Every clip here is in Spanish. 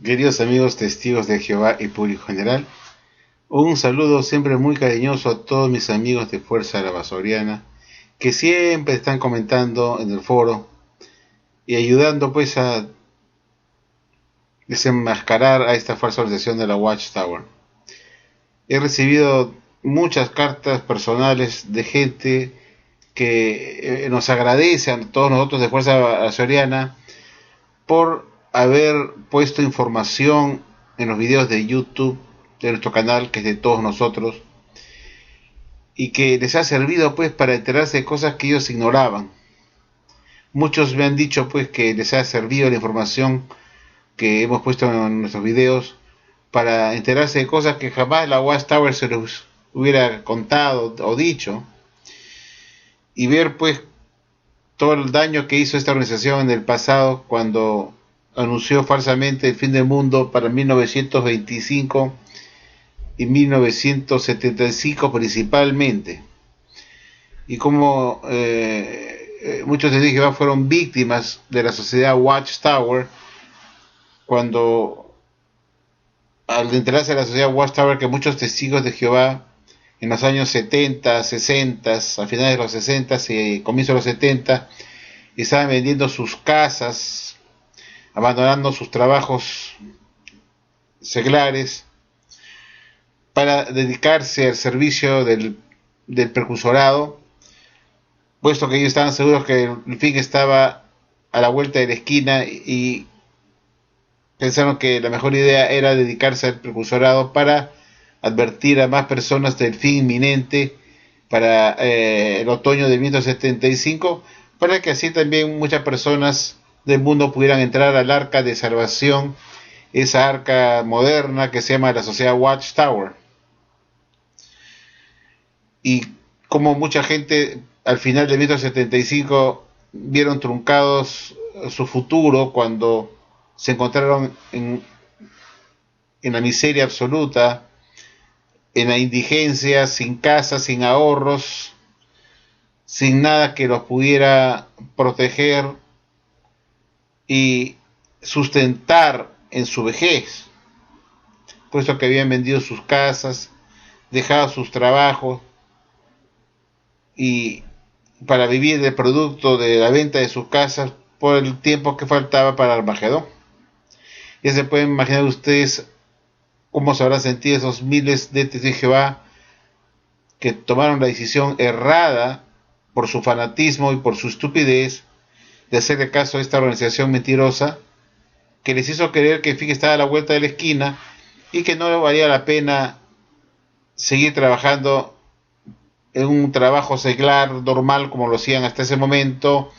Queridos amigos testigos de Jehová y público general, un saludo siempre muy cariñoso a todos mis amigos de Fuerza Lavasoriana que siempre están comentando en el foro y ayudando pues a desenmascarar a esta falsa organización de la Watchtower. He recibido muchas cartas personales de gente que nos agradece a todos nosotros de Fuerza Lavasoriana por haber puesto información en los videos de YouTube de nuestro canal, que es de todos nosotros, y que les ha servido pues para enterarse de cosas que ellos ignoraban. Muchos me han dicho pues que les ha servido la información que hemos puesto en nuestros videos para enterarse de cosas que jamás la Watchtower se les hubiera contado o dicho, y ver pues todo el daño que hizo esta organización en el pasado cuando anunció falsamente el fin del mundo para 1925 y 1975 principalmente, y como muchos de Jehová fueron víctimas de la sociedad Watchtower cuando, al enterarse de la sociedad Watchtower, que muchos testigos de Jehová en los años 70, 60, a finales de los 60 y comienzos de los 70, estaban vendiendo sus casas, abandonando sus trabajos seglares para dedicarse al servicio del precursorado, puesto que ellos estaban seguros que el fin estaba a la vuelta de la esquina, y pensaron que la mejor idea era dedicarse al precursorado para advertir a más personas del fin inminente para el otoño de 1975, para que así también muchas personas del mundo pudieran entrar al arca de salvación, esa arca moderna que se llama la sociedad Watchtower. Y como mucha gente al final de 1975 vieron truncados su futuro cuando se encontraron en la miseria absoluta, en la indigencia, sin casa, sin ahorros, sin nada que los pudiera proteger y sustentar en su vejez, puesto que habían vendido sus casas, dejado sus trabajos, y para vivir del producto de la venta de sus casas por el tiempo que faltaba para el Armagedón. Ya se pueden imaginar ustedes cómo se habrán sentido esos miles de testigos de Jehová que tomaron la decisión errada por su fanatismo y por su estupidez de hacerle caso a esta organización mentirosa que les hizo creer que el fin estaba a la vuelta de la esquina y que no valía la pena seguir trabajando en un trabajo seglar normal como lo hacían hasta ese momento,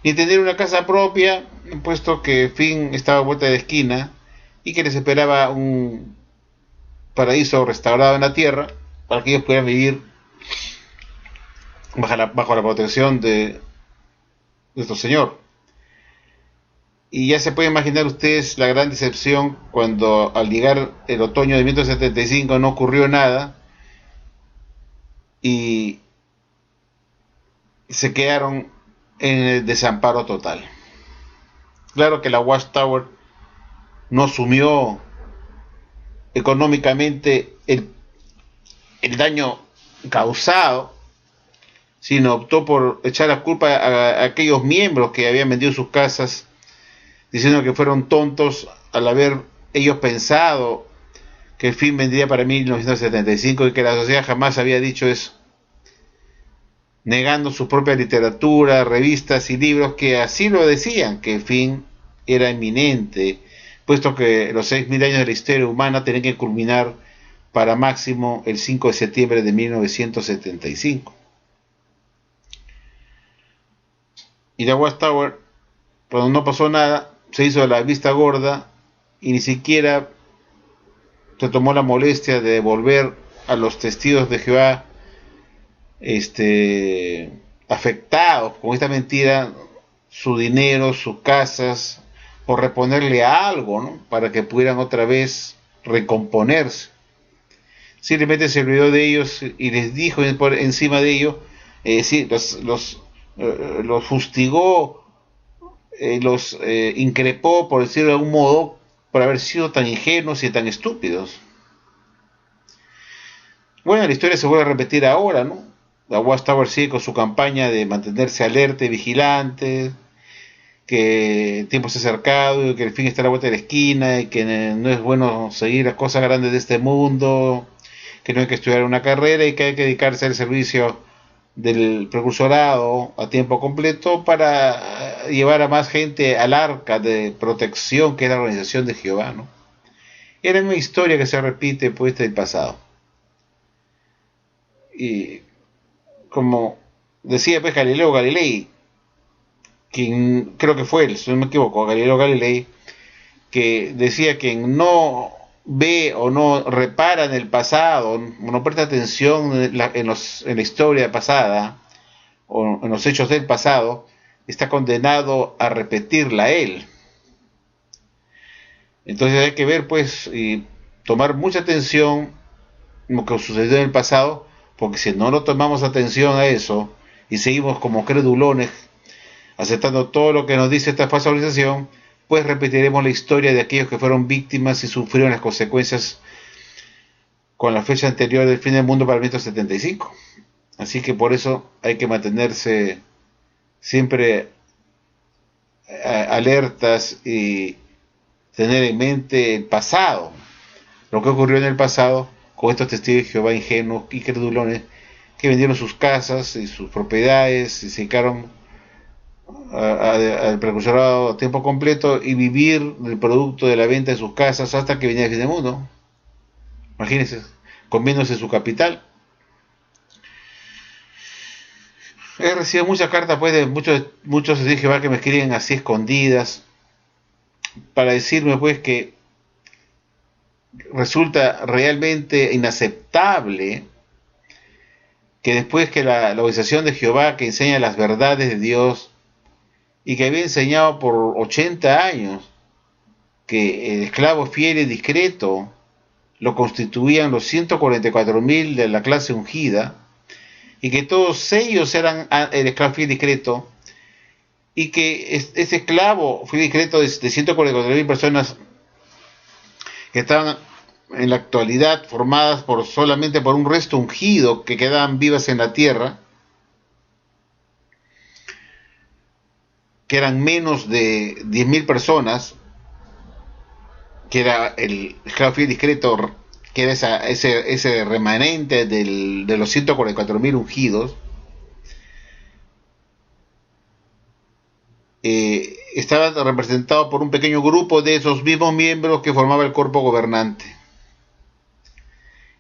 ni tener una casa propia, puesto que el fin estaba a vuelta de la esquina y que les esperaba un paraíso restaurado en la tierra para que ellos pudieran vivir bajo la protección de nuestro Señor. Y ya se pueden imaginar ustedes la gran decepción cuando al llegar el otoño de 1975 no ocurrió nada y se quedaron en el desamparo total. Claro que la Watchtower no asumió económicamente el daño causado, sino optó por echar la culpa a aquellos miembros que habían vendido sus casas, diciendo que fueron tontos al haber ellos pensado que el fin vendría para 1975 y que la sociedad jamás había dicho eso, negando su propia literatura, revistas y libros que así lo decían, que el fin era inminente, puesto que los 6.000 años de la historia humana tenían que culminar para máximo el 5 de septiembre de 1975. Y la Watchtower, cuando no pasó nada, se hizo la vista gorda y ni siquiera se tomó la molestia de devolver a los testigos de Jehová afectados con esta mentira su dinero, sus casas, o reponerle algo, ¿no?, para que pudieran otra vez recomponerse. Simplemente se olvidó de ellos y les dijo por encima de ellos, los fustigó, los increpó, por decirlo de algún modo, por haber sido tan ingenuos y tan estúpidos. Bueno, la historia se vuelve a repetir ahora, ¿no? La Watchtower sigue con su campaña de mantenerse alerta y vigilante, que el tiempo se ha acercado, que el fin está a la vuelta de la esquina, y que no es bueno seguir las cosas grandes de este mundo, que no hay que estudiar una carrera y que hay que dedicarse al servicio del precursorado a tiempo completo para llevar a más gente al arca de protección que es la organización de Jehová, ¿no? Era una historia que se repite pues del pasado. Y como decía pues Galileo Galilei, quien creo que fue él, si no me equivoco, Galileo Galilei, que decía que no ve o no repara en el pasado, no presta atención en la historia pasada o en los hechos del pasado, está condenado a repetirla él. Entonces hay que ver pues y tomar mucha atención en lo que sucedió en el pasado, porque si no tomamos atención a eso y seguimos como credulones aceptando todo lo que nos dice esta falsa organización, pues repetiremos la historia de aquellos que fueron víctimas y sufrieron las consecuencias con la fecha anterior del fin del mundo para el 1975. Así que por eso hay que mantenerse siempre alertas y tener en mente el pasado, lo que ocurrió en el pasado con estos testigos de Jehová ingenuos y credulones que vendieron sus casas y sus propiedades y se dedicaron al precursorado a tiempo completo y vivir del producto de la venta de sus casas hasta que viniera el fin del mundo. Imagínense, comiéndose su capital. He recibido muchas cartas pues de muchos de Jehová que me escriben así escondidas para decirme pues que resulta realmente inaceptable que después que la organización de Jehová que enseña las verdades de Dios y que había enseñado por 80 años que el esclavo fiel y discreto lo constituían los 144.000 de la clase ungida, y que todos ellos eran el esclavo fiel y discreto, y que ese esclavo fiel y discreto de 144.000 personas que estaban en la actualidad formadas solamente por un resto ungido que quedaban vivas en la tierra, que eran menos de 10.000 personas, que era el esclavo fiel discreto, que era ese remanente de los 144.000 ungidos, estaba representado por un pequeño grupo de esos mismos miembros que formaba el cuerpo gobernante.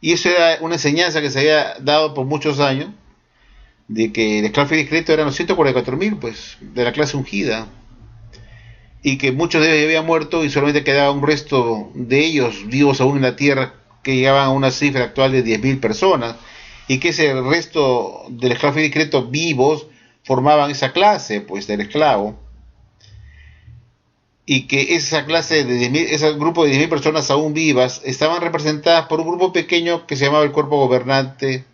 Y eso era una enseñanza que se había dado por muchos años, de que el esclavo fiel discreto eran los 144.000, pues, de la clase ungida, y que muchos de ellos habían muerto y solamente quedaba un resto de ellos vivos aún en la tierra, que llegaban a una cifra actual de 10.000 personas, y que ese resto del esclavo fiel discreto vivos formaban esa clase pues del esclavo, y que esa clase de 10.000, ese grupo de 10.000 personas aún vivas estaban representadas por un grupo pequeño que se llamaba el cuerpo gobernante,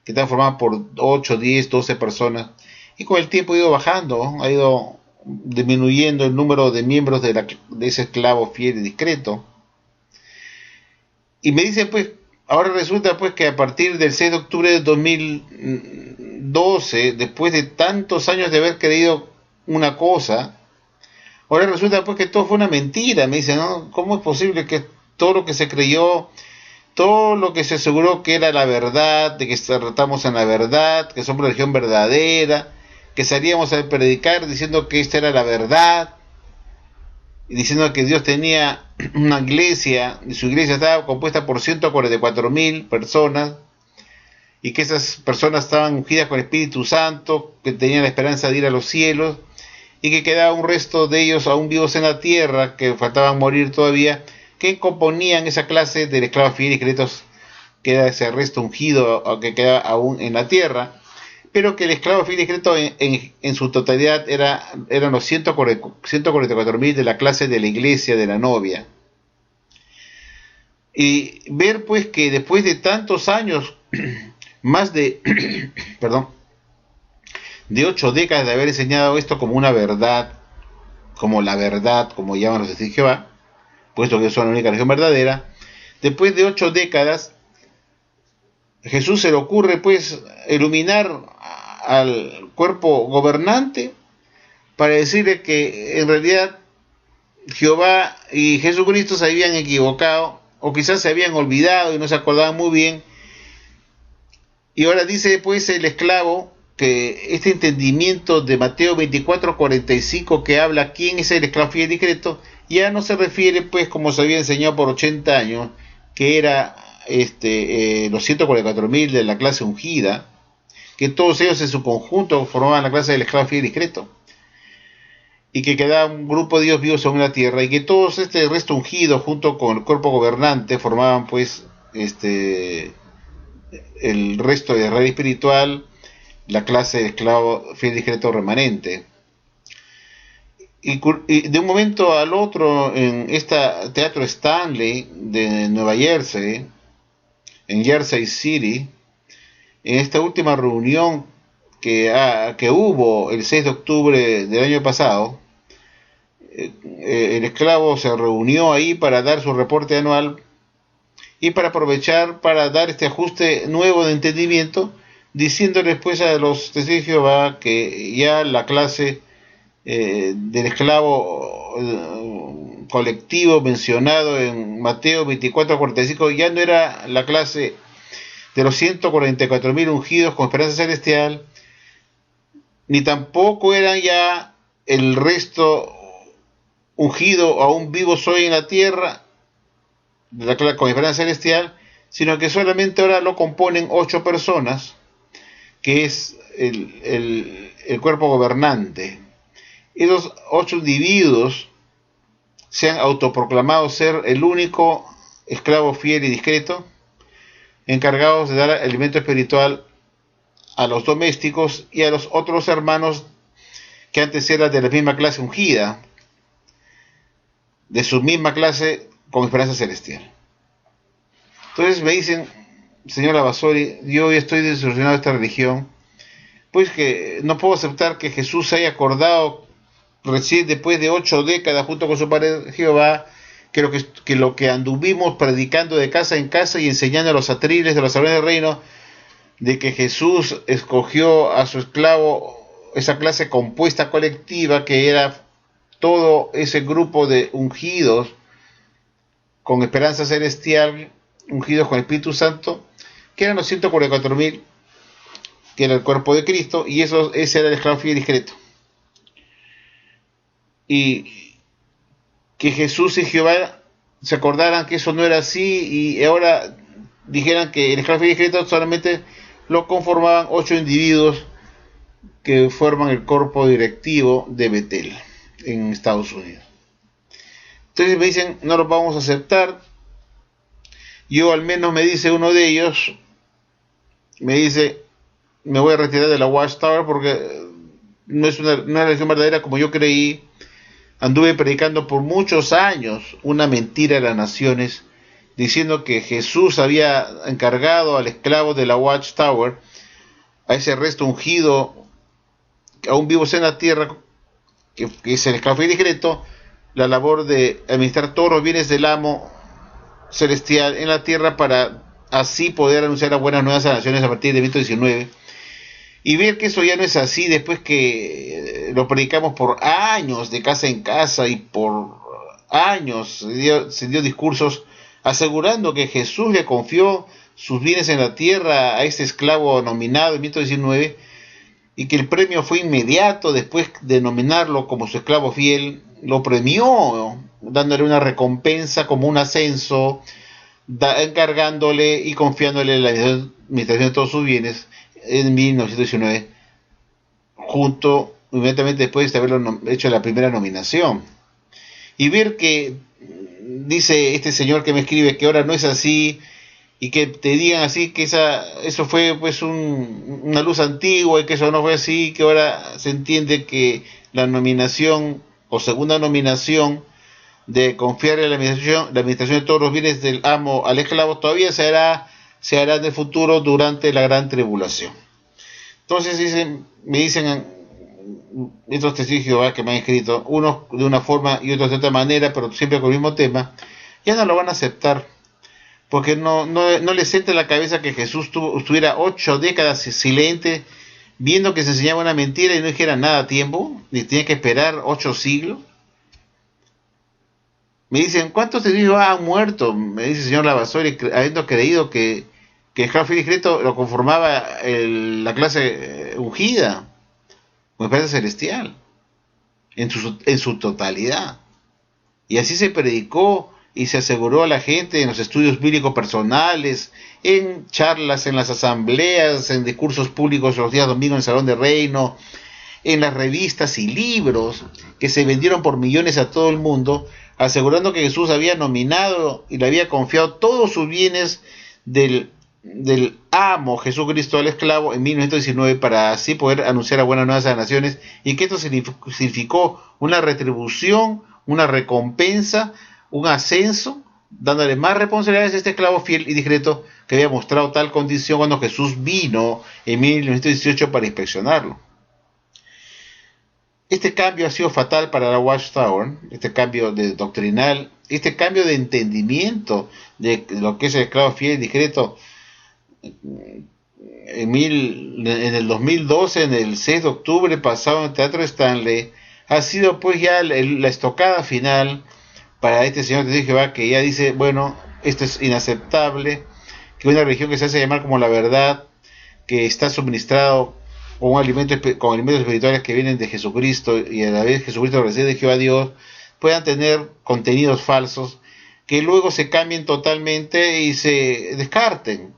que estaba formado por 8, 10, 12 personas, y con el tiempo ha ido bajando, ha ido disminuyendo el número de miembros de ese esclavo fiel y discreto. Y me dicen pues, ahora resulta pues que a partir del 6 de octubre de 2012, después de tantos años de haber creído una cosa, ahora resulta pues que todo fue una mentira. Me dicen, ¿no? ¿Cómo es posible que todo lo que se creyó, todo lo que se aseguró que era la verdad, de que tratamos en la verdad, que somos religión verdadera, que salíamos a predicar diciendo que esta era la verdad, y diciendo que Dios tenía una iglesia, y su iglesia estaba compuesta por 144.000 personas, y que esas personas estaban ungidas con el Espíritu Santo, que tenían la esperanza de ir a los cielos, y que quedaba un resto de ellos aún vivos en la tierra, que faltaban morir todavía, que componían esa clase de esclavos fieles y discretos, que era ese resto ungido que quedaba aún en la tierra, pero que el esclavo fiel y discreto en su totalidad eran los 144.000 de la clase de la iglesia de la novia. Y ver pues que después de tantos años, más de, perdón, de 8 décadas de haber enseñado esto como una verdad, como la verdad, como llaman los testigos de Jehová, puesto que son la única religión verdadera. Después de 8 décadas, Jesús se le ocurre pues iluminar al cuerpo gobernante para decirle que en realidad Jehová y Jesucristo se habían equivocado, o quizás se habían olvidado y no se acordaban muy bien. Y ahora dice pues el esclavo que este entendimiento de Mateo 24:45 que habla quién es el esclavo fiel y discreto, ya no se refiere pues como se había enseñado por 80 años, que era los 144.000 de la clase ungida, que todos ellos en su conjunto formaban la clase del esclavo fiel y discreto, y que quedaba un grupo de Dios vivos sobre la tierra, y que todos este resto ungido junto con el cuerpo gobernante formaban pues el resto de Israel espiritual, la clase de esclavo fiel y discreto remanente. Y de un momento al otro, en este teatro Stanley de Nueva Jersey, en Jersey City, en esta última reunión que hubo el 6 de octubre del año pasado, el esclavo se reunió ahí para dar su reporte anual y para aprovechar para dar este ajuste nuevo de entendimiento, diciéndoles pues a los testigos de Jehová que ya la clase del esclavo colectivo mencionado en Mateo 24:45 ya no era la clase de los 144.000 ungidos con esperanza celestial, ni tampoco eran ya el resto ungido aún vivos hoy en la tierra con esperanza celestial, sino que solamente ahora lo componen 8 personas, que es el cuerpo gobernante. Esos 8 individuos se han autoproclamado ser el único esclavo fiel y discreto, encargados de dar alimento espiritual a los domésticos y a los otros hermanos que antes eran de la misma clase ungida, de su misma clase con esperanza celestial. Entonces me dicen, señora Basori, yo estoy desilusionado de esta religión, pues que no puedo aceptar que Jesús se haya acordado recién después de 8 décadas junto con su Padre Jehová, que lo que anduvimos predicando de casa en casa y enseñando a los atriles de los salones del reino, de que Jesús escogió a su esclavo, esa clase compuesta colectiva que era todo ese grupo de ungidos con esperanza celestial, ungidos con el Espíritu Santo, que eran los 144.000, que era el cuerpo de Cristo, y ese era el esclavo fiel y discreto. Y que Jesús y Jehová se acordaran que eso no era así, y ahora dijeran que el esclavo fiel y discreto solamente lo conformaban 8 individuos que forman el cuerpo directivo de Betel en Estados Unidos. Entonces me dicen, no los vamos a aceptar. Yo al menos, me dice uno de ellos, me dice, me voy a retirar de la Watchtower porque no es una religión verdadera como yo creí. Anduve predicando por muchos años una mentira a las naciones, diciendo que Jesús había encargado al esclavo de la Watchtower, a ese resto ungido, aún vivos en la tierra, que es el esclavo fiel y discreto, la labor de administrar todos los bienes del amo celestial en la tierra para así poder anunciar las buenas nuevas a las naciones a partir de 19, y ver que eso ya no es así después que lo predicamos por años de casa en casa y por años se dio discursos asegurando que Jesús le confió sus bienes en la tierra a este esclavo nominado en 19 y que el premio fue inmediato después de nominarlo como su esclavo fiel. Lo premió dándole una recompensa como un ascenso, encargándole y confiándole la administración de todos sus bienes en 1919, inmediatamente después de haberlo hecho la primera nominación. Y ver que dice este señor que me escribe que ahora no es así, y que te digan así que eso fue pues una luz antigua y que eso no fue así, que ahora se entiende que la nominación o segunda nominación de confiar en la administración de todos los bienes del amo al esclavo todavía se hará en el futuro durante la gran tribulación. Entonces me dicen estos testigos de Jehová que me han escrito, unos de una forma y otros de otra manera, pero siempre con el mismo tema, ya no lo van a aceptar, porque no les entra en la cabeza que Jesús estuviera 8 décadas silente, viendo que se enseñaba una mentira y no dijera nada a tiempo, ni tenía que esperar 8 siglos. Me dicen, ¿cuántos testigos han muerto? Me dice el señor Lavasori, habiendo creído que el clavo fiel y discreto lo conformaba la clase ungida, con esperanza celestial, en su totalidad. Y así se predicó y se aseguró a la gente en los estudios bíblicos personales, en charlas, en las asambleas, en discursos públicos los días domingos en el Salón de Reino, en las revistas y libros que se vendieron por millones a todo el mundo, asegurando que Jesús había nominado y le había confiado todos sus bienes del amo Jesucristo al esclavo en 1919 para así poder anunciar a buenas nuevas a las naciones, y que esto significó una retribución, una recompensa, un ascenso, dándole más responsabilidades a este esclavo fiel y discreto que había mostrado tal condición cuando Jesús vino en 1918 para inspeccionarlo. Este cambio ha sido fatal para la Watchtower, este cambio doctrinal, este cambio de entendimiento de lo que es el esclavo fiel y discreto. En el 2012, en el 6 de octubre pasado en el Teatro Stanley, ha sido pues ya la estocada final para este señor de Jehová, que ya dice, bueno, esto es inaceptable, que una religión que se hace llamar como la verdad, que está suministrado con alimentos espirituales que vienen de Jesucristo, y a la vez Jesucristo recibe de Jehová Dios, puedan tener contenidos falsos que luego se cambien totalmente y se descarten.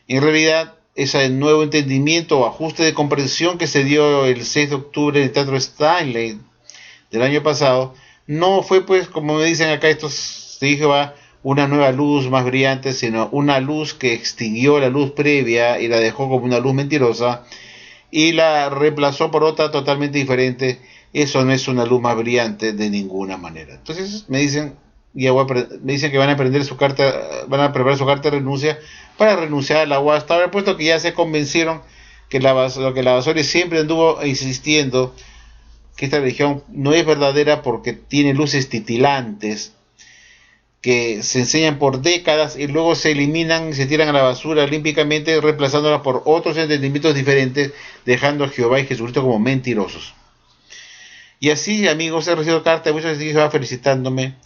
En realidad, ese nuevo entendimiento o ajuste de comprensión que se dio el 6 de octubre en el Teatro Stanley del año pasado, no fue, pues, como me dicen acá estos de Jehová, una nueva luz más brillante, sino una luz que extinguió la luz previa y la dejó como una luz mentirosa y la reemplazó por otra totalmente diferente. Eso no es una luz más brillante de ninguna manera. Entonces me dicen, me dicen que van a aprender su carta, van a preparar su carta de renuncia para renunciar a la Watchtower, puesto que ya se convencieron que lo que Lavasori siempre anduvo insistiendo, que esta religión no es verdadera porque tiene luces titilantes que se enseñan por décadas y luego se eliminan y se tiran a la basura olímpicamente, reemplazándolas por otros entendimientos diferentes, dejando a Jehová y Jesucristo como mentirosos. Y así, amigos, he recibido cartas de muchos testigos felicitándome,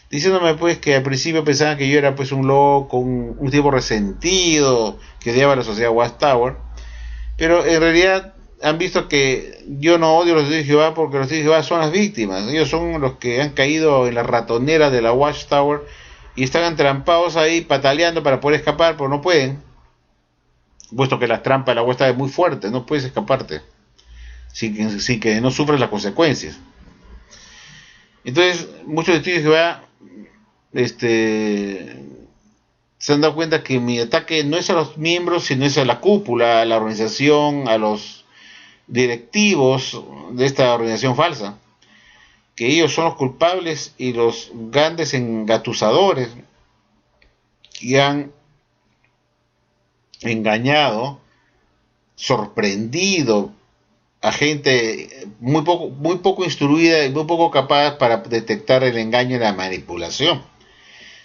diciéndome pues que al principio pensaban que yo era pues un loco, un tipo resentido, que odiaba a la sociedad Watchtower, pero en realidad han visto que yo no odio a los testigos de Jehová, porque los testigos de Jehová son las víctimas. Ellos son los que han caído en la ratonera de la Watchtower y están entrampados ahí pataleando para poder escapar, pero no pueden, puesto que la trampa de la Watchtower es muy fuerte, no puedes escaparte sin que no sufras las consecuencias. Entonces muchos testigos de Jehová se han dado cuenta que mi ataque no es a los miembros, sino es a la cúpula, a la organización, a los directivos de esta organización falsa, que ellos son los culpables y los grandes engatusadores que han engañado, sorprendido a gente muy poco instruida y muy poco capaz para detectar el engaño y la manipulación.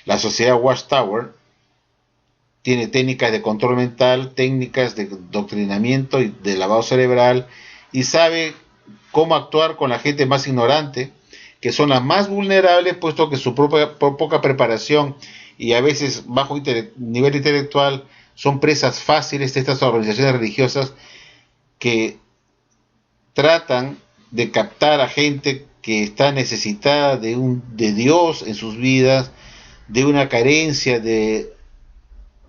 La sociedad Watchtower tiene técnicas de control mental, técnicas de doctrinamiento y de lavado cerebral, y sabe cómo actuar con la gente más ignorante, que son las más vulnerables, puesto que su poca preparación y a veces bajo nivel intelectual son presas fáciles de estas organizaciones religiosas que tratan de captar a gente que está necesitada de Dios en sus vidas, de una carencia de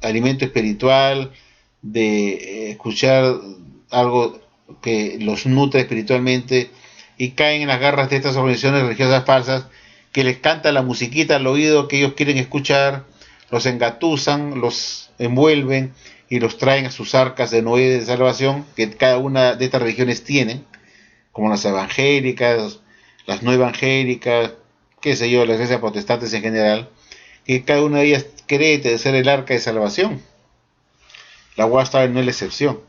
alimento espiritual, de escuchar algo que los nutre espiritualmente, y caen en las garras de estas organizaciones religiosas falsas que les canta la musiquita al oído que ellos quieren escuchar, los engatusan, los envuelven y los traen a sus arcas de Noé de salvación que cada una de estas religiones tienen, como las evangélicas, las no evangélicas, qué sé yo, las iglesias protestantes en general, que cada una de ellas cree ser el arca de salvación. La Watchtower no es la excepción.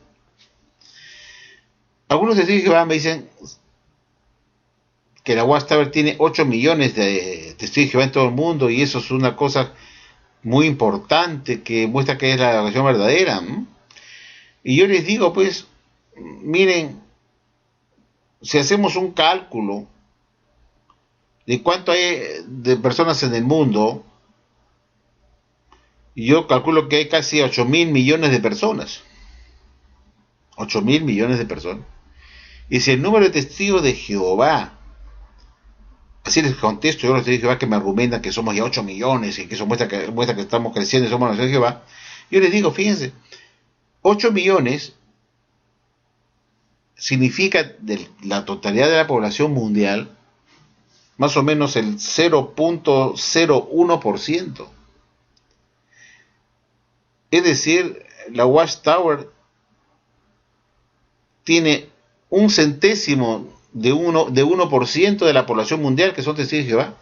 Algunos testigos de Jehová me dicen, que la Watchtower tiene 8 millones de testigos de Jehová en todo el mundo, y eso es una cosa muy importante que muestra que es la religión verdadera, ¿no? Y yo les digo, pues, miren, si hacemos un cálculo de cuánto hay de personas en el mundo, yo calculo que hay casi 8.000 millones de personas. 8.000 millones de personas. Y si el número de testigos de Jehová, así les contesto yo a los testigos de Jehová que me argumentan que somos ya 8 millones y que eso muestra que estamos creciendo y somos nación de Jehová, yo les digo, fíjense, 8 millones significa de la totalidad de la población mundial, más o menos el 0.01%. Es decir, la Watchtower tiene un centésimo de 1% de la población mundial que son testigos de Jehová.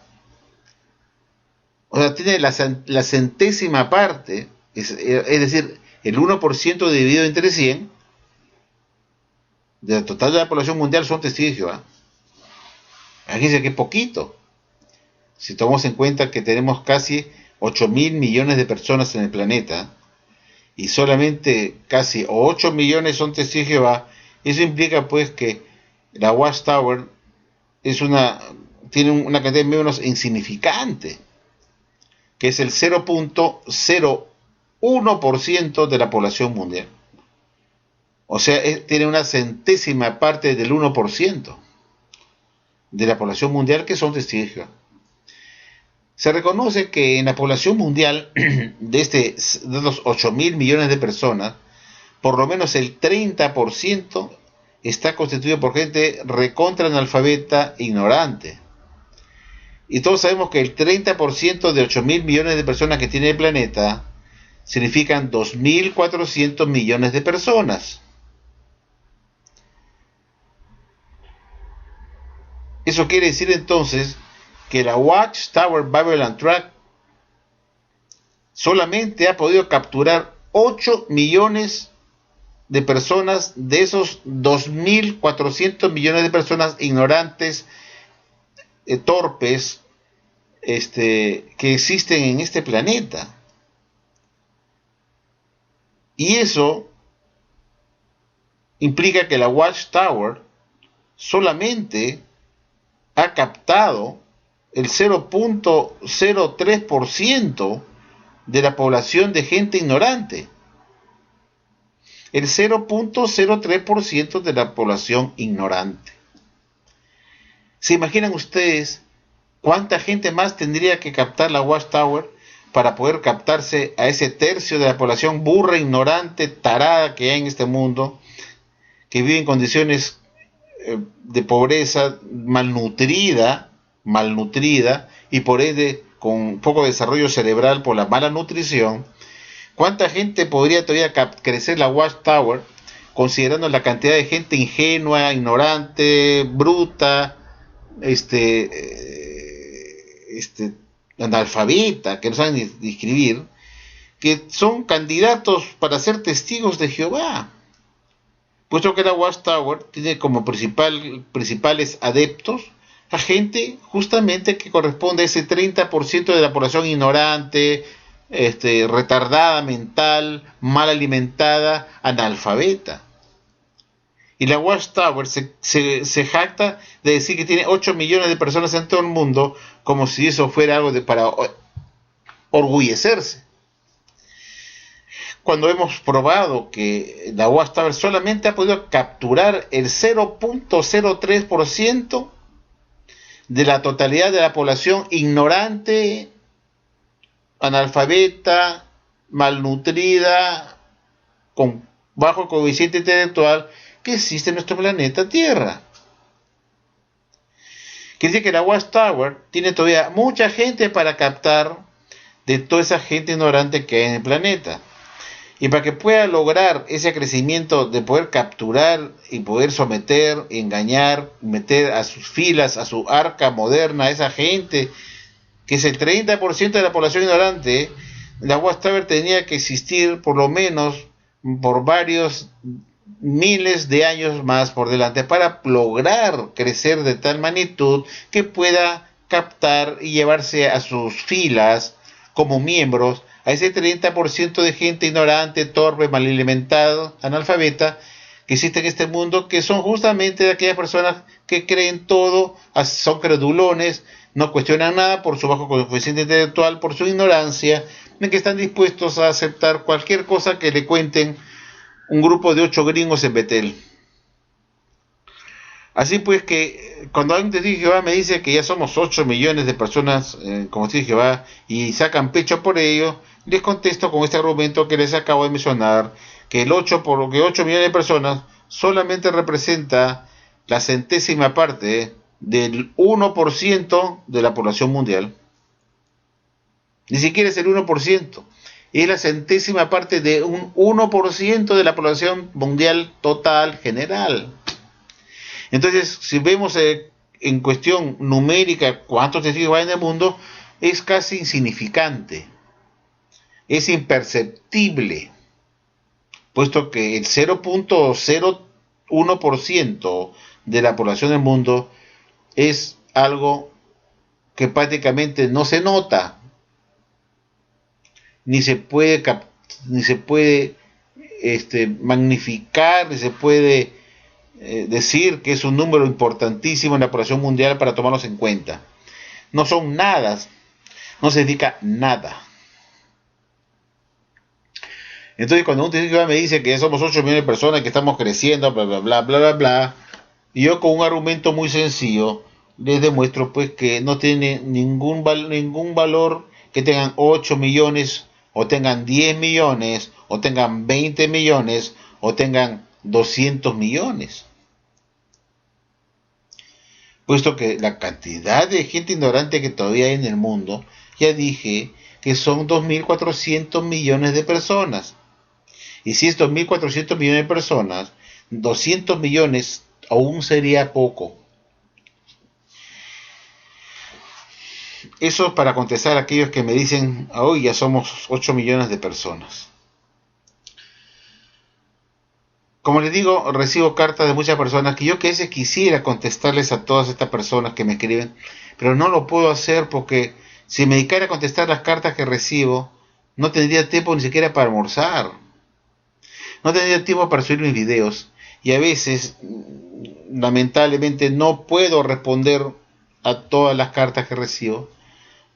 O sea, tiene la centésima parte, es decir, el 1% dividido entre 100 de la total de la población mundial son testigos de Jehová. Aquí dice que es poquito. Si tomamos en cuenta que tenemos casi 8.000 millones de personas en el planeta y solamente casi 8 millones son testigos de Jehová, eso implica pues que la Watchtower tiene una cantidad de miembros insignificante, que es el 0.01% de la población mundial. O sea, tiene una centésima parte del 1% de la población mundial que son testigos de Jehová. Se reconoce que en la población mundial de los 8.000 millones de personas, por lo menos el 30% está constituido por gente recontra analfabeta ignorante. Y todos sabemos que el 30% de 8.000 millones de personas que tiene el planeta significan 2.400 millones de personas. Eso quiere decir entonces que la Watchtower Babylon Tract solamente ha podido capturar 8 millones de personas de esos 2.400 millones de personas ignorantes, torpes, que existen en este planeta. Y eso implica que la Watchtower solamente ha captado el 0.03% de la población de gente ignorante. El 0.03% de la población ignorante. ¿Se imaginan ustedes cuánta gente más tendría que captar la Watchtower para poder captarse a ese tercio de la población burra, ignorante, tarada que hay en este mundo, que vive en condiciones de pobreza, malnutrida y por ende con poco desarrollo cerebral por la mala nutrición? ¿Cuánta gente podría todavía crecer la Watchtower considerando la cantidad de gente ingenua, ignorante, bruta, analfabeta, que no saben ni escribir, que son candidatos para ser testigos de Jehová? Puesto que la Watchtower tiene como principales adeptos a gente justamente que corresponde a ese 30% de la población ignorante, retardada mental, mal alimentada, analfabeta. Y la Watchtower se jacta de decir que tiene 8 millones de personas en todo el mundo, como si eso fuera algo para orgullecerse. Cuando hemos probado que la Watchtower solamente ha podido capturar el 0.03% de la totalidad de la población ignorante, analfabeta, malnutrida, con bajo coeficiente intelectual que existe en nuestro planeta Tierra. Quiere decir que la Watchtower tiene todavía mucha gente para captar de toda esa gente ignorante que hay en el planeta. Y para que pueda lograr ese crecimiento de poder capturar y poder someter, engañar, meter a sus filas, a su arca moderna, a esa gente, que es el 30% de la población ignorante, la Watchtower tenía que existir por lo menos por varios miles de años más por delante para lograr crecer de tal magnitud que pueda captar y llevarse a sus filas como miembros a ese 30% de gente ignorante, torpe, mal alimentada, analfabeta, que existe en este mundo, que son justamente aquellas personas que creen todo, son credulones, no cuestionan nada por su bajo coeficiente intelectual, por su ignorancia, en que están dispuestos a aceptar cualquier cosa que le cuenten un grupo de 8 gringos en Betel. Así pues que cuando alguien te dice Jehová me dice que ya somos 8 millones de personas como dice Jehová y sacan pecho por ello, les contesto con este argumento que les acabo de mencionar, que el 8 por que 8 millones de personas solamente representa la centésima parte del 1% de la población mundial. Ni siquiera es el 1%. Es la centésima parte de un 1% de la población mundial total general. Entonces, si vemos en cuestión numérica cuántos testigos hay en el mundo, es casi insignificante, es imperceptible, puesto que el 0.01% de la población del mundo es algo que prácticamente no se nota, ni se puede magnificar, ni se puede decir que es un número importantísimo en la población mundial para tomarlos en cuenta. No son nada, no se dedica nada. Entonces cuando un testigo me dice que ya somos 8 millones de personas, que estamos creciendo, bla, bla, bla, bla, bla, bla, y yo con un argumento muy sencillo les demuestro pues que no tiene ningún valor que tengan 8 millones, o tengan 10 millones, o tengan 20 millones, o tengan 200 millones. Puesto que la cantidad de gente ignorante que todavía hay en el mundo, ya dije que son 2.400 millones de personas. Y si es 2.400 millones de personas, 200 millones aún sería poco. Eso para contestar a aquellos que me dicen, hoy ya somos 8 millones de personas. Como les digo, recibo cartas de muchas personas que yo quisiera contestarles a todas estas personas que me escriben, pero no lo puedo hacer porque si me dedicara a contestar las cartas que recibo, no tendría tiempo ni siquiera para almorzar. No tendría tiempo para subir mis videos. Y a veces, lamentablemente, no puedo responder a todas las cartas que recibo.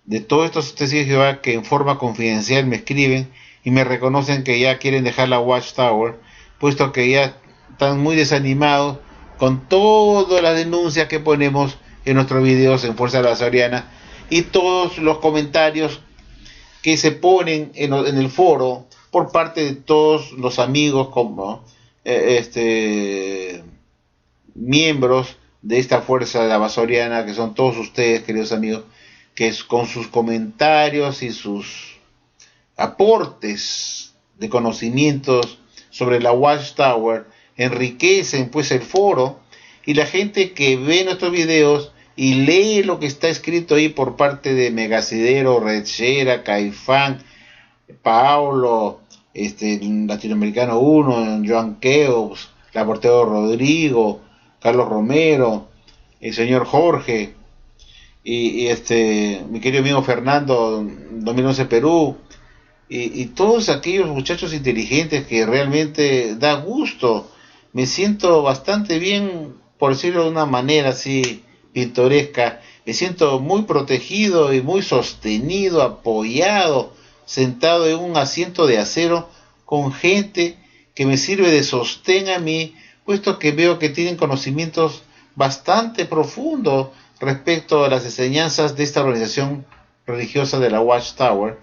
De todos estos testigos de Jehová que en forma confidencial me escriben y me reconocen que ya quieren dejar la Watchtower, puesto que ya están muy desanimados con todas las denuncias que ponemos en nuestros videos en Fuerza Basoriana y todos los comentarios que se ponen en el foro por parte de todos los amigos como miembros de esta Fuerza de la Basoriana, que son todos ustedes, queridos amigos, que con sus comentarios y sus aportes de conocimientos sobre la Watchtower enriquecen pues el foro, y la gente que ve nuestros videos y lee lo que está escrito ahí por parte de Megasidero, Redshera, Caifán, Paolo, Latinoamericano 1, Joan Keops, Laporteo Rodrigo, Carlos Romero, el señor Jorge, y mi querido amigo Fernando, 2011 Perú, y todos aquellos muchachos inteligentes que realmente da gusto. Me siento bastante bien, por decirlo de una manera así pintoresca. Me siento muy protegido y muy sostenido, apoyado, sentado en un asiento de acero con gente que me sirve de sostén a mí, puesto que veo que tienen conocimientos bastante profundos respecto a las enseñanzas de esta organización religiosa de la Watchtower.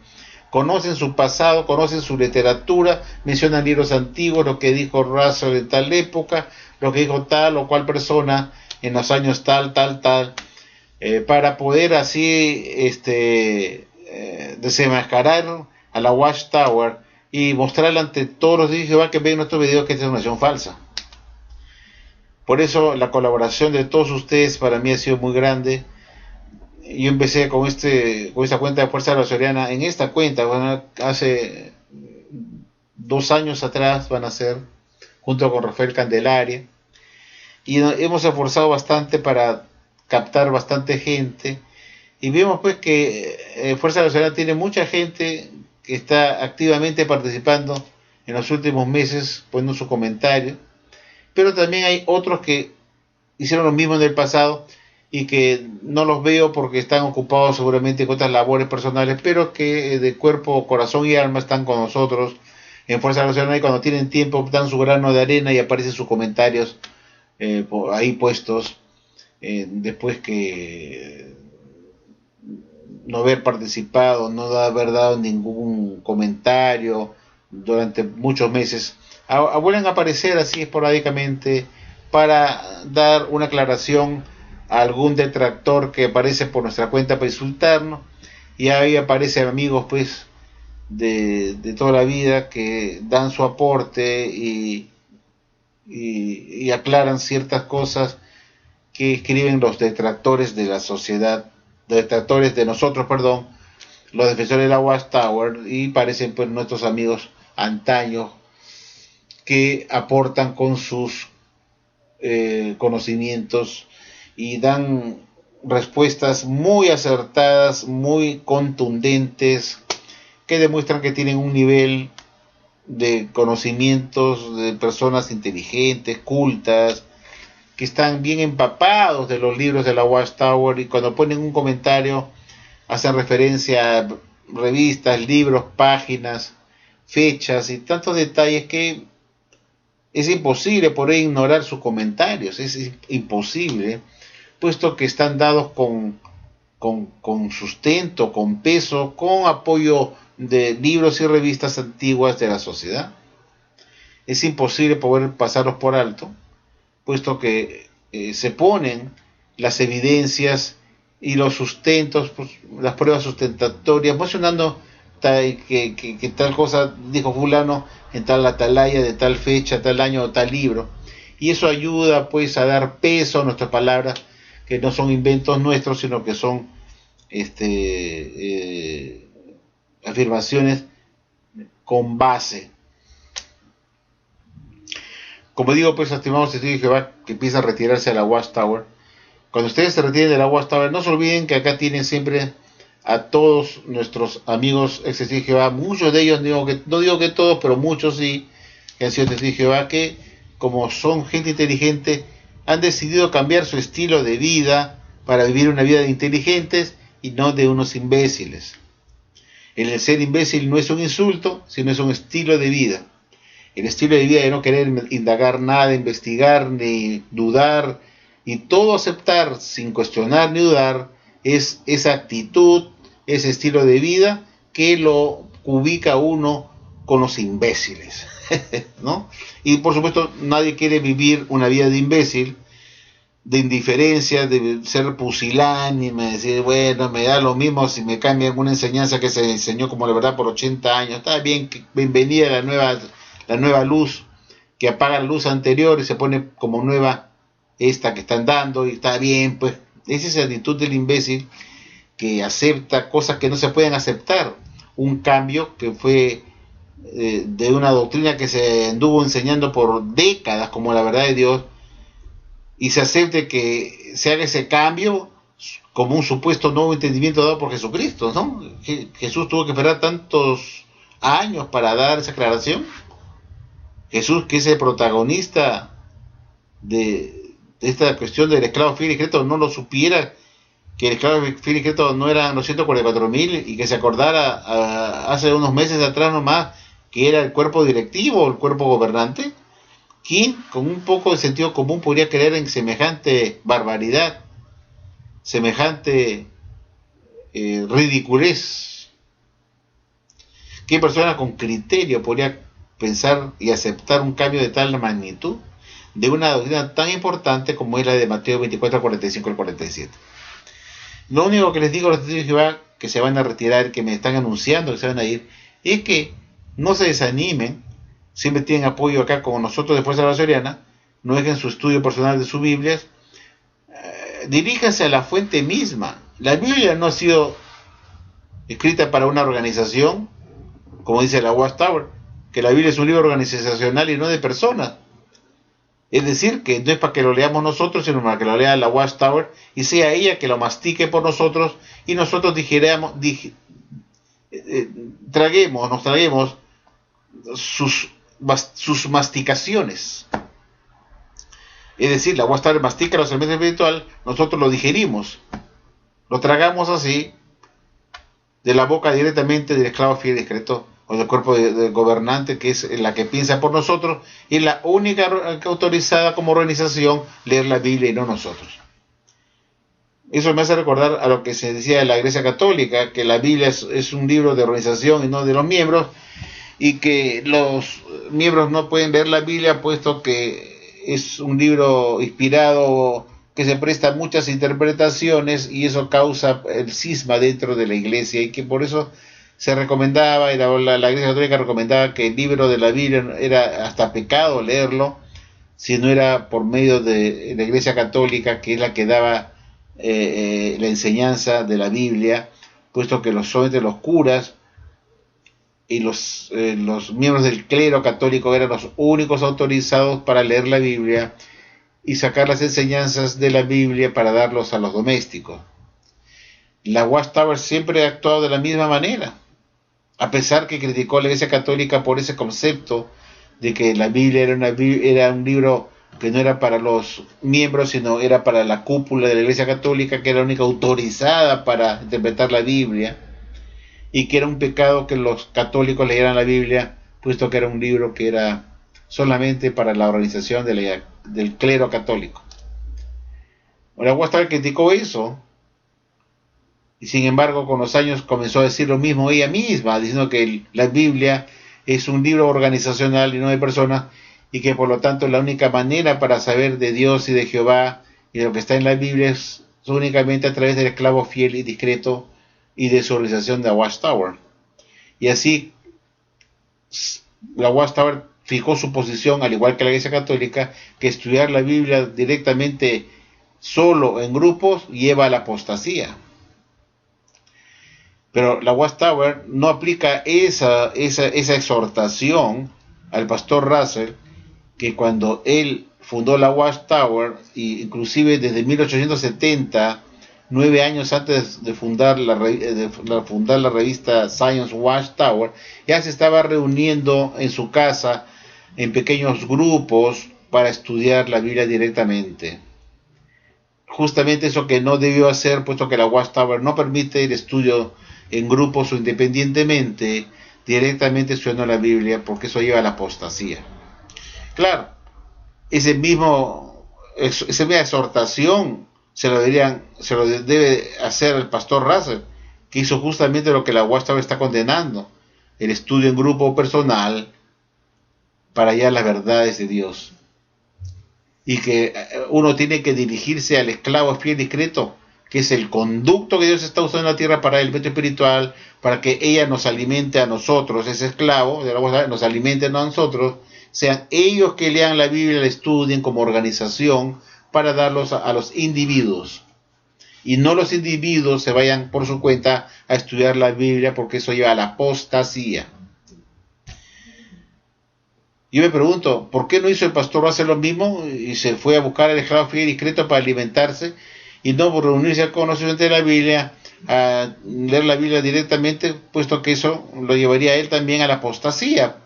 Conocen su pasado, conocen su literatura, mencionan libros antiguos, lo que dijo Russell en tal época, lo que dijo tal o cual persona en los años tal, para poder así desenmascarar a la Watchtower y mostrarle ante todos los de Jehová que ven nuestros videos que esta es una nación falsa. Por eso la colaboración de todos ustedes para mí ha sido muy grande. Yo empecé con esta cuenta de Fuerza Basoriana. En esta cuenta, bueno, hace 2 años atrás van a ser, junto con Rafael Candelaria, y hemos esforzado bastante para captar bastante gente, y vemos pues que Fuerza Nacional tiene mucha gente que está activamente participando en los últimos meses, poniendo su comentario, pero también hay otros que hicieron lo mismo en el pasado y que no los veo porque están ocupados seguramente con otras labores personales, pero que de cuerpo, corazón y alma están con nosotros en Fuerza Nacional, y cuando tienen tiempo dan su grano de arena y aparecen sus comentarios ahí puestos, después que no haber participado, no haber dado ningún comentario durante muchos meses, vuelven a aparecer así esporádicamente para dar una aclaración a algún detractor que aparece por nuestra cuenta para insultarnos, y ahí aparecen amigos pues de toda la vida que dan su aporte y aclaran ciertas cosas que escriben los detractores de la sociedad, detractores de nosotros, perdón, los defensores de la Watchtower, y parecen pues nuestros amigos antaños que aportan con sus conocimientos y dan respuestas muy acertadas, muy contundentes, que demuestran que tienen un nivel de conocimientos de personas inteligentes, cultas, que están bien empapados de los libros de la Watchtower, y cuando ponen un comentario hacen referencia a revistas, libros, páginas, fechas y tantos detalles que es imposible por ahí ignorar sus comentarios, es imposible, puesto que están dados con sustento, con peso, con apoyo de libros y revistas antiguas de la sociedad. Es imposible poder pasarlos por alto, puesto que se ponen las evidencias y los sustentos, pues, las pruebas sustentatorias, mencionando que tal cosa dijo fulano en tal atalaya, de tal fecha, tal año o tal libro, y eso ayuda pues a dar peso a nuestras palabras, que no son inventos nuestros, sino que son afirmaciones con base. Como digo, pues, estimados testigos de Jehová que empiezan a retirarse a la Watchtower, cuando ustedes se retiren de la Watchtower, no se olviden que acá tienen siempre a todos nuestros amigos ex testigos de Jehová, muchos de ellos, no digo que todos, pero muchos sí, que han sido testigos de Jehová, que como son gente inteligente, han decidido cambiar su estilo de vida para vivir una vida de inteligentes y no de unos imbéciles. El ser imbécil no es un insulto, sino es un estilo de vida. El estilo de vida de no querer indagar nada, investigar ni dudar, y todo aceptar sin cuestionar ni dudar, es esa actitud, ese estilo de vida que lo ubica uno con los imbéciles, ¿no? Y por supuesto nadie quiere vivir una vida de imbécil, de indiferencia, de ser pusilánime, decir, bueno, me da lo mismo si me cambia alguna enseñanza que se enseñó como la verdad por 80 años, está bien, bienvenida la nueva luz, que apaga la luz anterior y se pone como nueva esta que están dando, y está bien, pues. Es esa actitud del imbécil que acepta cosas que no se pueden aceptar, un cambio que fue de una doctrina que se anduvo enseñando por décadas como la verdad de Dios, y se acepte que se haga ese cambio como un supuesto nuevo entendimiento dado por Jesucristo, ¿no? Jesús tuvo que esperar tantos años para dar esa aclaración. Jesús, que es el protagonista de esta cuestión del esclavo fiel y secreto, no lo supiera, que el esclavo fiel y secreto no eran los 144.000, y que se acordara hace unos meses atrás nomás que era el cuerpo directivo, el cuerpo gobernante. ¿Quién con un poco de sentido común podría creer en semejante barbaridad, semejante ridiculez? ¿Qué persona con criterio podría pensar y aceptar un cambio de tal magnitud de una doctrina tan importante como es la de Mateo 24, 45 al 47? Lo único que les digo a los testigos de Jehová que se van a retirar, que me están anunciando que se van a ir, es que no se desanimen, siempre tienen apoyo acá como nosotros de Fuerza Soriana, no dejen su estudio personal de sus Biblias, diríjanse a la fuente misma. La Biblia no ha sido escrita para una organización, como dice la Watchtower, que la Biblia es un libro organizacional y no de personas. Es decir, que no es para que lo leamos nosotros, sino para que lo lea la Watchtower y sea ella que lo mastique por nosotros y nosotros eh, nos traguemos sus, sus masticaciones. Es decir, la Watchtower mastica los elementos espirituales, nosotros lo digerimos, lo tragamos así, de la boca directamente del esclavo fiel y discreto, o del cuerpo de gobernante, que es la que piensa por nosotros, y la única autorizada como organización leer la Biblia y no nosotros. Eso me hace recordar a lo que se decía de la Iglesia Católica, que la Biblia es un libro de organización y no de los miembros, y que los miembros no pueden leer la Biblia puesto que es un libro inspirado que se presta a muchas interpretaciones y eso causa el cisma dentro de la iglesia y que por eso se recomendaba, la iglesia católica recomendaba que el libro de la Biblia era hasta pecado leerlo si no era por medio de la iglesia católica, que es la que daba la enseñanza de la Biblia, puesto que solamente los curas y los miembros del clero católico eran los únicos autorizados para leer la Biblia y sacar las enseñanzas de la Biblia para darlos a los domésticos. La Watchtower siempre ha actuado de la misma manera, a pesar que criticó a la Iglesia Católica por ese concepto de que la Biblia era un libro que no era para los miembros, sino era para la cúpula de la Iglesia Católica, que era la única autorizada para interpretar la Biblia, y que era un pecado que los católicos leyeran la Biblia, puesto que era un libro que era solamente para la organización del clero católico. La Watchtower criticó eso, y sin embargo con los años comenzó a decir lo mismo ella misma, diciendo que la Biblia es un libro organizacional y no de personas, y que por lo tanto la única manera para saber de Dios y de Jehová y de lo que está en la Biblia es únicamente a través del esclavo fiel y discreto y de su organización de la Watchtower. Y así la Watchtower fijó su posición, al igual que la Iglesia Católica, que estudiar la Biblia directamente solo en grupos lleva a la apostasía. Pero la Watchtower no aplica esa exhortación al pastor Russell, que cuando él fundó la Watchtower, e inclusive desde 1870, 9 años antes de fundar la revista Science Watchtower, ya se estaba reuniendo en su casa en pequeños grupos para estudiar la Biblia directamente. Justamente eso que no debió hacer, puesto que la Watchtower no permite el estudio en grupos o independientemente, directamente estudiando la Biblia, porque eso lleva a la apostasía. Claro, esa misma exhortación se lo debe hacer el pastor Russell, que hizo justamente lo que la Watchtower está condenando, el estudio en grupo personal para hallar las verdades de Dios. Y que uno tiene que dirigirse al esclavo fiel discreto, que es el conducto que Dios está usando en la tierra para el alimento espiritual, para que ella nos alimente a nosotros, ese esclavo, nos alimente a nosotros, sean ellos que lean la Biblia, la estudien como organización, para darlos a los individuos. Y no los individuos se vayan por su cuenta a estudiar la Biblia, porque eso lleva a la apostasía. Yo me pregunto, ¿por qué no hizo el pastor hacer lo mismo y se fue a buscar al esclavo fiel y discreto para alimentarse y no por reunirse al conocimiento de la Biblia, a leer la Biblia directamente, puesto que eso lo llevaría a él también a la apostasía?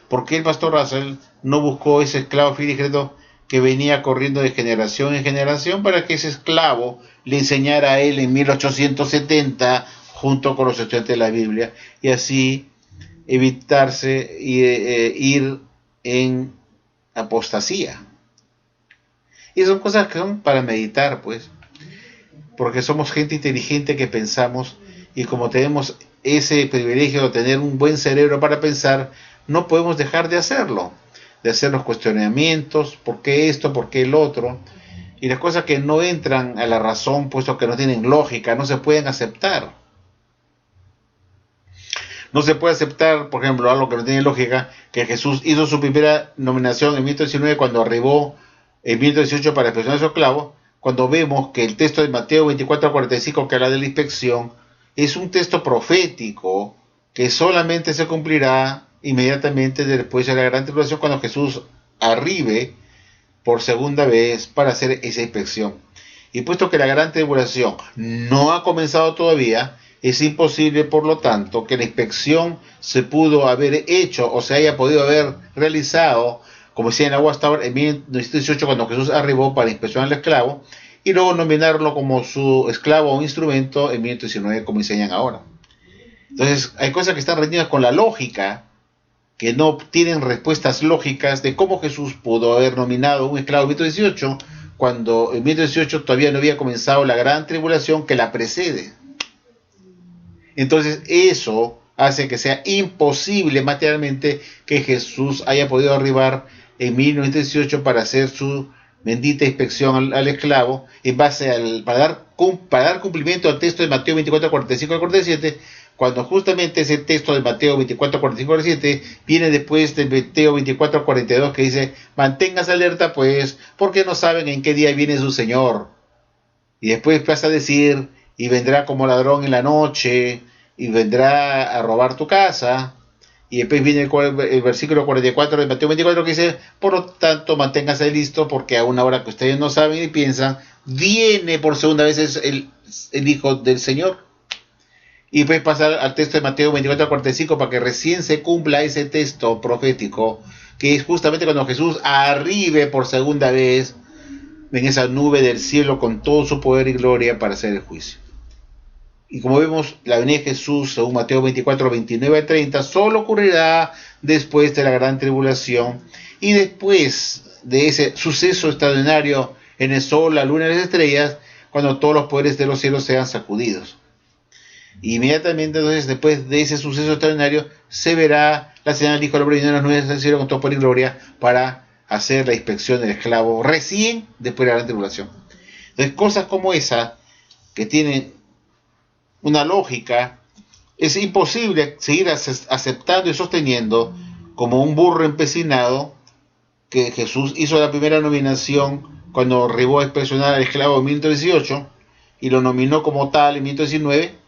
¿Por qué el pastor Russell no buscó ese esclavo fiel y discreto que venía corriendo de generación en generación para que ese esclavo le enseñara a él en 1870 junto con los estudiantes de la Biblia y así evitarse ir en apostasía? Y son cosas que son para meditar, pues, porque somos gente inteligente que pensamos, y como tenemos ese privilegio de tener un buen cerebro para pensar, no podemos dejar de hacerlo, de hacer los cuestionamientos, ¿por qué esto? ¿Por qué el otro? Y las cosas que no entran a la razón, puesto que no tienen lógica, no se pueden aceptar. No se puede aceptar, por ejemplo, algo que no tiene lógica, que Jesús hizo su primera nominación en 1919 cuando arribó en 1918 para inspeccionar a su esclavo, cuando vemos que el texto de Mateo 24:45 que habla de la inspección es un texto profético que solamente se cumplirá inmediatamente después de la gran tribulación, cuando Jesús arribe por segunda vez para hacer esa inspección. Y puesto que la gran tribulación no ha comenzado todavía, es imposible, por lo tanto, que la inspección se pudo haber hecho o se haya podido haber realizado, como decía en la Watchtower, en 1918, cuando Jesús arribó para inspeccionar al esclavo, y luego nominarlo como su esclavo o instrumento en 1919, como enseñan ahora. Entonces, hay cosas que están reñidas con la lógica, que no tienen respuestas lógicas de cómo Jesús pudo haber nominado un esclavo en 1918, cuando en 1918 todavía no había comenzado la gran tribulación que la precede. Entonces eso hace que sea imposible materialmente que Jesús haya podido arribar en 1918 para hacer su bendita inspección al esclavo en base para dar cumplimiento al texto de Mateo 24, 45 al 47, cuando justamente ese texto de Mateo 24, 45 al 47 viene después del Mateo 24, 42, que dice: manténgase alerta pues, porque no saben en qué día viene su Señor. Y después pasa a decir: y vendrá como ladrón en la noche, y vendrá a robar tu casa. Y después viene el versículo 44 de Mateo 24, que dice: por lo tanto, manténgase listo, porque a una hora que ustedes no saben y piensan, viene por segunda vez el Hijo del Señor. Y después pasar al texto de Mateo 24 al 45 para que recién se cumpla ese texto profético, que es justamente cuando Jesús arribe por segunda vez en esa nube del cielo con todo su poder y gloria para hacer el juicio. Y como vemos, la venida de Jesús, según Mateo 24, 29 a 30, solo ocurrirá después de la gran tribulación y después de ese suceso extraordinario en el sol, la luna y las estrellas, cuando todos los poderes de los cielos sean sacudidos. Y inmediatamente entonces, después de ese suceso extraordinario, se verá la señal del Hijo del Hombre viniendo en las nubes del cielo con todo poder y gloria para hacer la inspección del esclavo recién después de la gran tribulación. Entonces, cosas como esa, que tienen una lógica, es imposible seguir aceptando y sosteniendo como un burro empecinado que Jesús hizo la primera nominación cuando arribó a inspeccionar al esclavo en 1918 y lo nominó como tal en 1919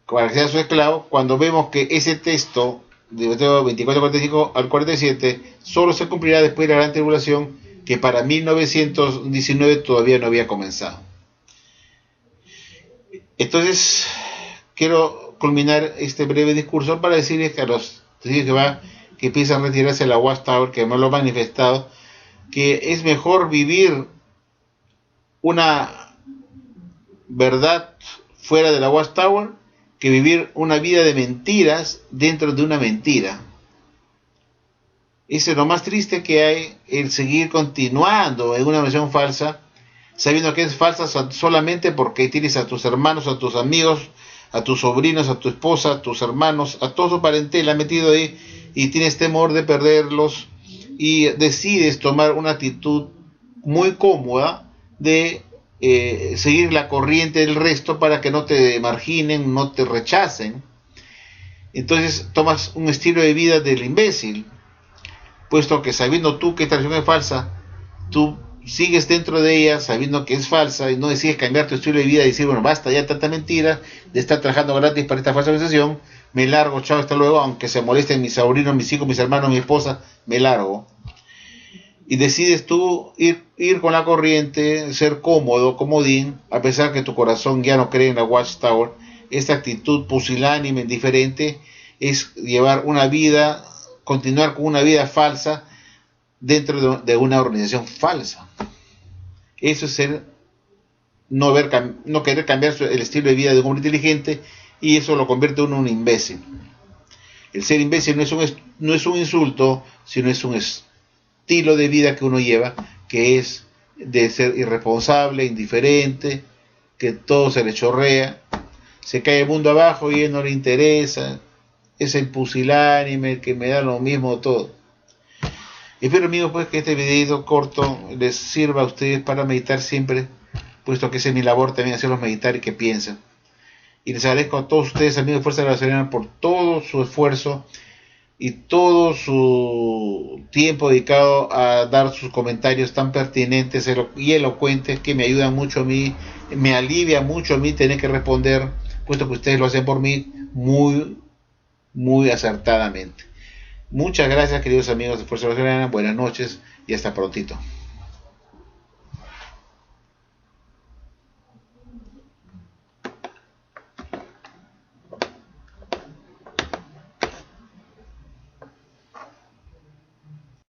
para que sea su esclavo, cuando vemos que ese texto de Mateo 24, 45 al 47 solo se cumplirá después de la gran tribulación, que para 1919 todavía no había comenzado. Entonces, quiero culminar este breve discurso para decirles que a los testigos de Jehová que piensan retirarse de la Watchtower, que me lo han manifestado, que es mejor vivir una verdad fuera de la Watchtower que vivir una vida de mentiras dentro de una mentira. Eso es lo más triste que hay, el seguir continuando en una versión falsa, sabiendo que es falsa solamente porque tienes a tus hermanos, a tus amigos, a tus sobrinos, a tu esposa, a tus hermanos, a todo su parentela metido ahí, y tienes temor de perderlos y decides tomar una actitud muy cómoda de seguir la corriente del resto para que no te marginen, no te rechacen. Entonces tomas un estilo de vida del imbécil, puesto que sabiendo tú que esta religión es falsa, tú sigues dentro de ella sabiendo que es falsa y no decides cambiar tu estilo de vida y decir: bueno, basta ya tanta mentira de estar trabajando gratis para esta falsa organización, me largo, chao, hasta luego, aunque se molesten mis sobrinos, mis hijos, mis hermanos, mi esposa, me largo. Y decides tú ir con la corriente, ser cómodo, comodín, a pesar que tu corazón ya no cree en la Watchtower. Esta actitud pusilánime, indiferente, es llevar una vida, continuar con una vida falsa dentro de una organización falsa. Eso es no querer cambiar el estilo de vida de un hombre inteligente, y eso lo convierte uno en un imbécil. El ser imbécil no es un insulto, sino es un estilo de vida que uno lleva, que es de ser irresponsable, indiferente, que todo se le chorrea, se cae el mundo abajo y a él no le interesa, es el pusilánime, que me da lo mismo todo. Espero, amigos, pues, que este video corto les sirva a ustedes para meditar siempre, puesto que esa es mi labor también, hacerlos meditar y que piensen. Y les agradezco a todos ustedes, amigos de Fuerza de la Serena, por todo su esfuerzo y todo su tiempo dedicado a dar sus comentarios tan pertinentes y elocuentes, que me ayudan mucho a mí, me alivia mucho a mí tener que responder, puesto que ustedes lo hacen por mí muy, muy acertadamente. Muchas gracias, queridos amigos de Fuerza Venezolana, buenas noches y hasta prontito.